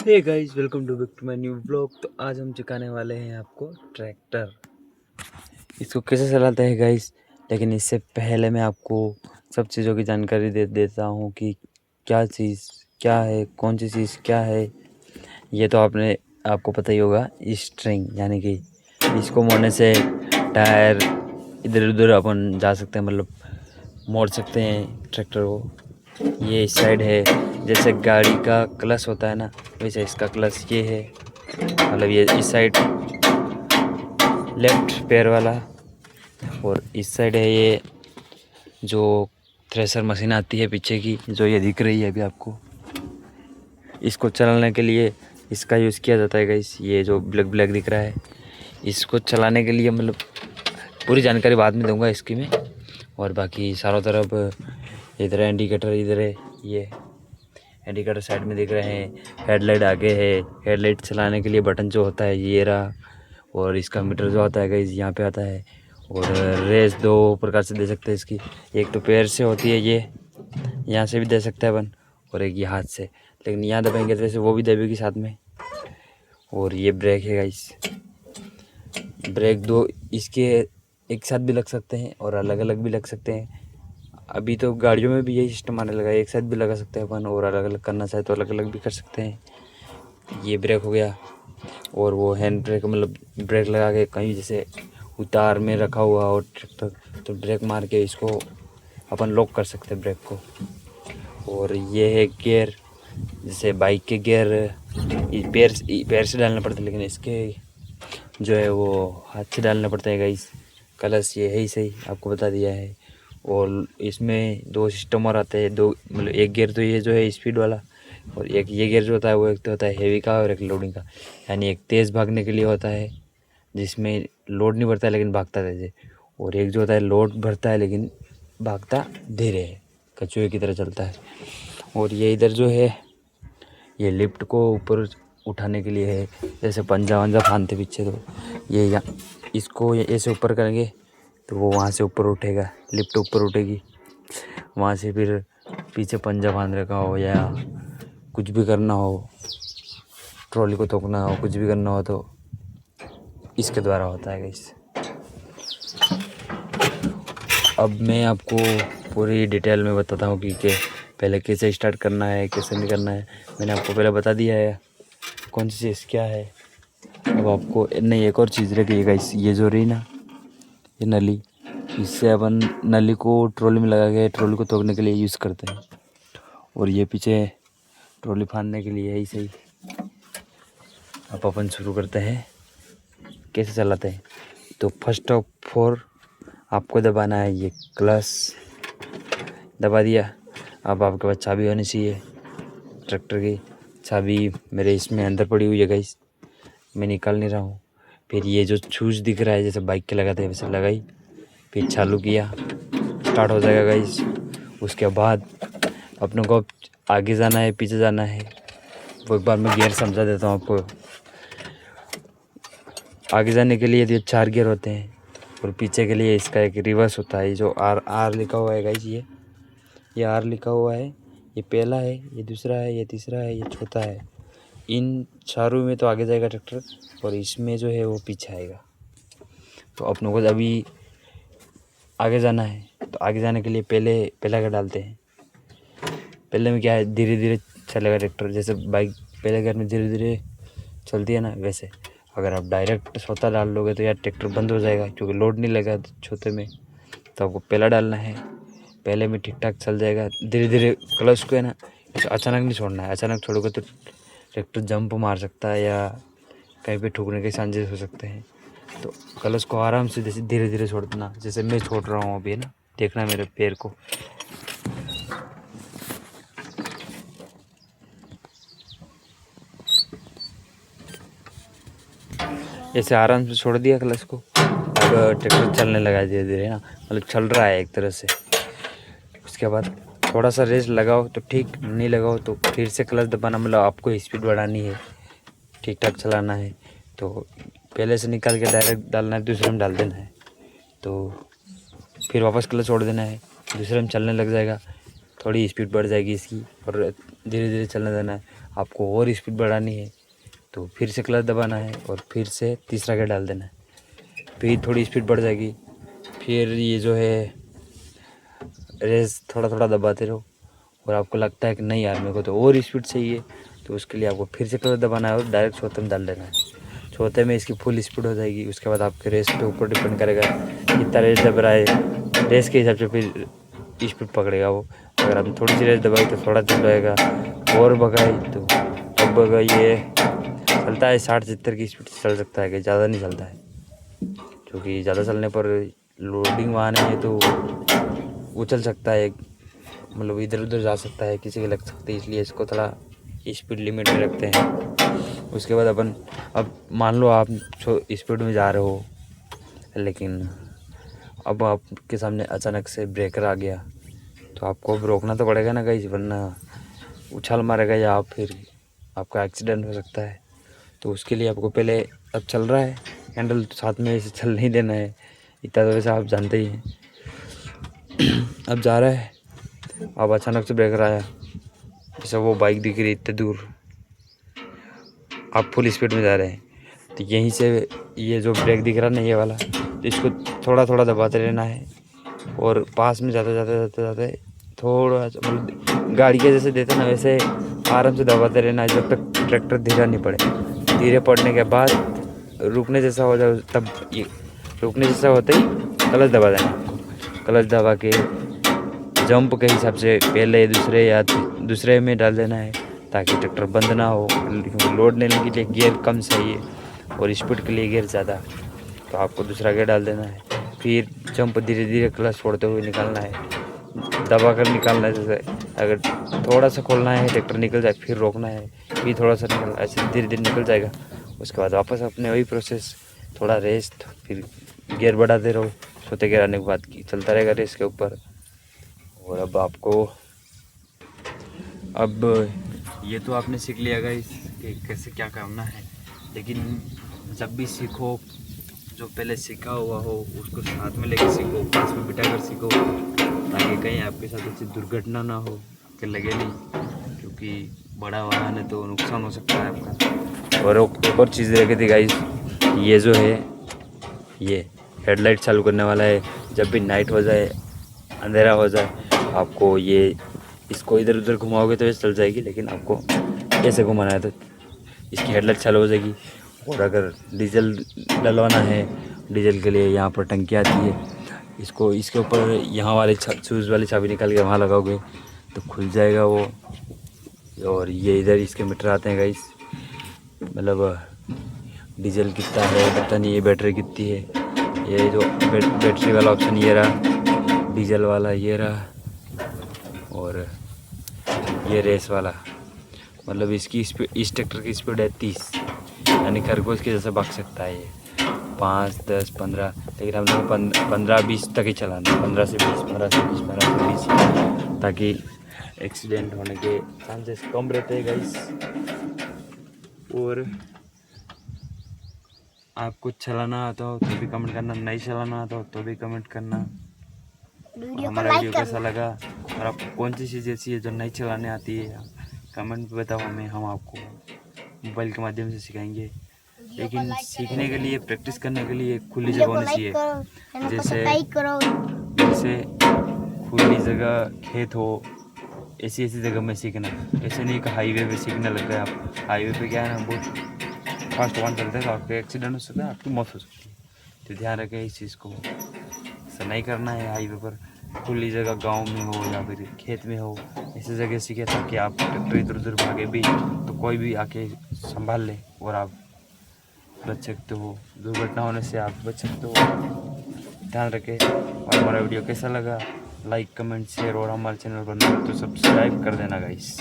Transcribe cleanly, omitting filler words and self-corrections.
Hey guys, welcome to back to my new blog. तो आज हम सिखाने वाले हैं आपको ट्रैक्टर। इसको कैसे चलाते हैं गाइस, लेकिन इससे पहले मैं आपको सब चीज़ों की जानकारी दे देता हूँ कि क्या चीज़ क्या है, कौन सी चीज़ क्या है। ये तो आपको पता ही होगा, स्ट्रिंग, यानी कि इसको मोड़ने से टायर इधर उधर अपन जा सकते हैं, मतलब मोड़ सकते हैं ट्रैक्टर को। ये इस साइड है, जैसे गाड़ी का क्लच होता है ना, वैसे इसका क्लच ये है, मतलब ये इस साइड लेफ्ट पैर वाला। और इस साइड है ये जो थ्रेशर मशीन आती है पीछे की, जो ये दिख रही है अभी आपको। इसको चलाने के लिए इसका यूज़ किया जाता है गाइस। ये जो ब्लैक ब्लैक दिख रहा है, इसको चलाने के लिए, मतलब पूरी जानकारी बाद में दूंगा इसकी मैं। और बाकी चारों तरफ इधर इंडिकेटर, इधर है ये इंडिकेटर साइड में दिख रहे हैं। हेडलाइट आगे है, हेडलाइट चलाने के लिए बटन जो होता है ये रहा। और इसका मीटर जो आता है गाइस यहाँ पे आता है। और रेस दो प्रकार से दे सकते हैं इसकी, एक तो पैर से होती है, ये यहाँ से भी दे सकता है अपन, और एक ये हाथ से, लेकिन यहाँ दबाएंगे तो वैसे वो भी दबेगी साथ में। और ये ब्रेक है गाइस, ब्रेक दो इसके एक साथ भी लग सकते हैं और अलग अलग भी लग सकते हैं। अभी तो गाड़ियों में भी यही सिस्टम आने लगा है, एक साथ भी लगा सकते हैं अपन, और अलग अलग करना चाहे तो अलग अलग भी कर सकते हैं। ये ब्रेक हो गया। और वो हैंड ब्रेक, मतलब ब्रेक लगा के कहीं जैसे उतार में रखा हुआ और ट्रैक्टर, तो ब्रेक मार के इसको अपन लॉक कर सकते हैं ब्रेक को। और ये है गियर, जैसे बाइक के गियर पैर से डालना पड़ता है, लेकिन इसके जो है वो हाथ से डालना पड़ता है गाइस। क्लच ये है ही, सही आपको बता दिया है। और इसमें दो सिस्टम और आते हैं, दो मतलब एक गियर तो ये जो है स्पीड वाला, और एक ये गियर जो होता है वो एक तो होता है हेवी का और एक लोडिंग का, यानी एक तेज़ भागने के लिए होता है जिसमें लोड नहीं बढ़ता है लेकिन भागता तेज है। और एक जो होता है लोड भरता है लेकिन भागता धीरे है, कछुए की तरह चलता है। और ये इधर जो है ये लिफ्ट को ऊपर उठाने के लिए है, जैसे पंजा वंजा फांदते पीछे, तो ये इसको ऐसे ऊपर करेंगे तो वो वहाँ से ऊपर उठेगा, लिफ्ट ऊपर उठेगी। वहाँ से फिर पीछे पंजा बांध रखा हो या कुछ भी करना हो, ट्रॉली को थोकना हो, कुछ भी करना हो, तो इसके द्वारा होता है गाइस। अब मैं आपको पूरी डिटेल में बताता हूँ कि पहले कैसे स्टार्ट करना है, कैसे नहीं करना है। मैंने आपको पहले बता दिया है कौन सी चीज़ क्या है। अब आपको नहीं, एक और चीज़ रह गई है गाइस, ये जो रही ना, ये नली, इससे अपन नली को ट्रॉली में लगा के ट्रॉली को तोड़ने के लिए यूज़ करते हैं। और ये पीछे ट्रॉली फाड़ने के लिए है ही सही। अब अपन शुरू करते हैं कैसे चलाते हैं। तो फर्स्ट ऑफ ऑल आपको दबाना है ये क्लच, दबा दिया। अब आपके पास चाबी होनी चाहिए, ट्रैक्टर की चाबी मेरे इसमें अंदर पड़ी हुई है गाइस, मैं निकाल नहीं रहा हूँ। फिर ये जो शूज दिख रहा है जैसे बाइक के लगाते हैं वैसे लगाई, फिर चालू किया, स्टार्ट हो जाएगा गाइस। उसके बाद अपने को आगे जाना है पीछे जाना है, वो एक बार मैं गियर समझा देता हूँ आपको। आगे जाने के लिए ये 4 गियर होते हैं, और पीछे के लिए इसका एक रिवर्स होता है, जो आर आर लिखा हुआ है गाइस। ये आर लिखा हुआ है, ये पहला है, ये दूसरा है, ये तीसरा है, ये चौथा है। इन चारों में तो आगे जाएगा ट्रैक्टर, और इसमें जो है वो पीछे आएगा। तो अपनों को अभी आगे जाना है, तो आगे जाने के लिए पहला का डालते हैं। पहले में क्या है, धीरे धीरे चलेगा ट्रैक्टर, जैसे बाइक पहले गेयर में धीरे धीरे चलती है ना, वैसे अगर आप डायरेक्ट छोटा डाल लोगे तो यार ट्रैक्टर बंद हो जाएगा, क्योंकि लोड नहीं लगा छोटे में। तो आपको पहला डालना है, पहले में ठीक ठाक चल जाएगा। धीरे धीरे क्लच को है ना, अचानक नहीं छोड़ना है, अचानक छोड़ोगे तो ट्रैक्टर जंप मार सकता है या कहीं पे ठुकने के चांसेस हो सकते हैं। तो क्लच को आराम से जैसे धीरे धीरे छोड़ना, जैसे मैं छोड़ रहा हूँ अभी, है ना, देखना मेरे पैर को। ऐसे आराम से छोड़ दिया क्लच को, अब ट्रैक्टर चलने लगा धीरे धीरे ना, मतलब चल रहा है एक तरह से। उसके बाद थोड़ा सा रेस्ट लगाओ तो ठीक, नहीं लगाओ तो फिर से क्लच दबाना, मतलब आपको स्पीड बढ़ानी है, ठीक ठाक चलाना है। तो पहले से निकाल के डायरेक्ट डालना है, दूसरे में डाल देना है, तो फिर वापस क्लच छोड़ देना है, दूसरे में चलने लग जाएगा, थोड़ी स्पीड बढ़ जाएगी इसकी, और धीरे धीरे चलने देना है। आपको और स्पीड बढ़ानी है तो फिर से क्लच दबाना है और फिर से तीसरा गियर डाल देना है, फिर थोड़ी स्पीड बढ़ जाएगी। फिर ये जो है रेस थोड़ा थोड़ा दबाते रहो और आपको लगता है कि नहीं यार मेरे को तो और स्पीड चाहिए, तो उसके लिए आपको फिर से क्लच दबाना है और डायरेक्ट चौथे में डाल देना है। चौथे में इसकी फुल स्पीड हो जाएगी। उसके बाद आपके रेस पे ऊपर डिपेंड करेगा कितना रेस दब रहा है, रेस के हिसाब से फिर स्पीड पकड़ेगा वो। अगर आपने थोड़ी सी रेस दबाई तो थोड़ा दबाएगा, और भगाई तो लगभग ये चलता है 60-70 की स्पीड से चल सकता है, कि ज़्यादा नहीं चलता है, क्योंकि ज़्यादा चलने पर लोडिंग वाहन है तो उछल सकता है, मतलब इधर उधर जा सकता है, किसी के लग सकती है, इसलिए इसको थोड़ा स्पीड लिमिट में रखते हैं। उसके बाद अपन अब मान लो आप स्पीड में जा रहे हो, लेकिन अब आपके सामने अचानक से ब्रेकर आ गया तो आपको अब रोकना तो पड़ेगा ना गाइस, वरना उछाल मारेगा या आप फिर आपका एक्सीडेंट हो सकता है। तो उसके लिए आपको पहले, अब चल रहा है हैंडल तो साथ में इसे चल नहीं देना है, इतना तो वैसे आप जानते ही हैं। अब जा रहा है, अब अचानक से ब्रेकर आया, जैसे वो बाइक दिख रही है इतने दूर, आप फुल स्पीड में जा रहे हैं, तो यहीं से ये जो ब्रेक दिख रहा है ना ये वाला, तो इसको थोड़ा थोड़ा दबाते रहना है और पास में जाते जाते जाते जाते थोड़ा मतलब गाड़ी के जैसे देते ना वैसे आराम से दबाते रहना है जब तक ट्रैक्टर धीरा नहीं पड़े। धीरे पड़ने के बाद रुकने जैसा हो जाए, तब ये रुकने जैसा होते ही क्लच दबा देना। क्लच दबा के जंप के हिसाब से पहले दूसरे या दूसरे में डाल देना है ताकि ट्रैक्टर बंद ना हो। लोड लेने के लिए गियर कम चाहिए और स्पीड के लिए गियर ज़्यादा, तो आपको दूसरा गियर डाल देना है। फिर जंप धीरे धीरे क्लच छोड़ते हुए निकालना है, दबा कर निकालना है। जैसे अगर थोड़ा सा खोलना है ट्रैक्टर निकल जाए, फिर रोकना है, फिर थोड़ा सा निकलना, ऐसे धीरे धीरे निकल जाएगा। उसके बाद वापस अपने वही प्रोसेस, थोड़ा रेस्ट, फिर गियर बढ़ाते रहो। छोटे गियर आने के बाद चलता रहेगा रेस के ऊपर। और अब आपको, अब ये तो आपने सीख लिया गाइस कि कैसे क्या करना है, लेकिन जब भी सीखो जो पहले सीखा हुआ हो उसको साथ में लेकर सीखो, पास में बिठा कर सीखो, ताकि कहीं आपके साथ ऐसी दुर्घटना ना हो कि लगे नहीं, क्योंकि बड़ा वाहन है तो नुकसान हो सकता है आपका। और एक और चीज़ रह गई थी गाइस, ये जो है ये हेडलाइट चालू करने वाला है। जब भी नाइट हो जाए, अंधेरा हो जाए, आपको ये इसको इधर उधर घुमाओगे तो ये चल जाएगी, लेकिन आपको ऐसे घुमाना है तो इसकी हेडलाइट चालू हो जाएगी। और अगर डीजल डलवाना है, डीजल के लिए यहाँ पर टंकी आती है, इसको इसके ऊपर यहाँ वाले शूज़ वाली चाबी निकाल के वहाँ लगाओगे तो खुल जाएगा वो। और ये इधर इसके मीटर आते हैं गाइस, मतलब डीजल कितना है पता नहीं, ये बैटरी कितनी है, ये जो बैटरी वाला ऑप्शन ये रहा, डीजल वाला ये रहा, और ये रेस वाला, मतलब इसकी स्पीड, इस ट्रैक्टर की स्पीड है 30, यानी खरगोश के जैसे भाग सकता है ये 5, 10, 15, लेकिन हम लोग 15-20 तक ही चलाना, 15 से 20, 15 से 20, 15 से 20, ताकि एक्सीडेंट होने के चांसेस कम रहते हैं गाइस। और आपको चलाना आता हो तो भी कमेंट करना, नहीं चलाना आता हो तो भी कमेंट करना। हमारा वीडियो कैसा लगा और आपको कौन सी चीज़ ऐसी है जो नहीं चलाने आती है, कमेंट में बताओ हमें, हम आपको मोबाइल के माध्यम से सिखाएंगे। लेकिन सीखने के लिए, प्रैक्टिस करने के लिए खुली जगह होनी चाहिए, जैसे खुली जगह, खेत हो, ऐसी जगह में सीखना। ऐसे नहीं कि हाईवे पे सीखने लग गए आप। हाईवे पे क्या है ना, बहुत फास्ट वाहन चलते हैं तो आपके एक्सीडेंट हो सकता है, आपकी मौत हो सकती है, तो ध्यान रखें इस चीज़ को। ऐसा नहीं करना है हाईवे पर, खुली जगह गांव में हो या फिर खेत में हो, ऐसी जगह सीखे ताकि आप ट्रैक्टर इधर उधर भागे भी तो कोई भी आके संभाल ले और आप बच सकते हो, दुर्घटना होने से आप बच सकते हो। ध्यान रखें। और हमारा वीडियो कैसा लगा, लाइक, कमेंट, शेयर, और हमारे चैनल पर नए हो तो सब्सक्राइब कर देना गाइस।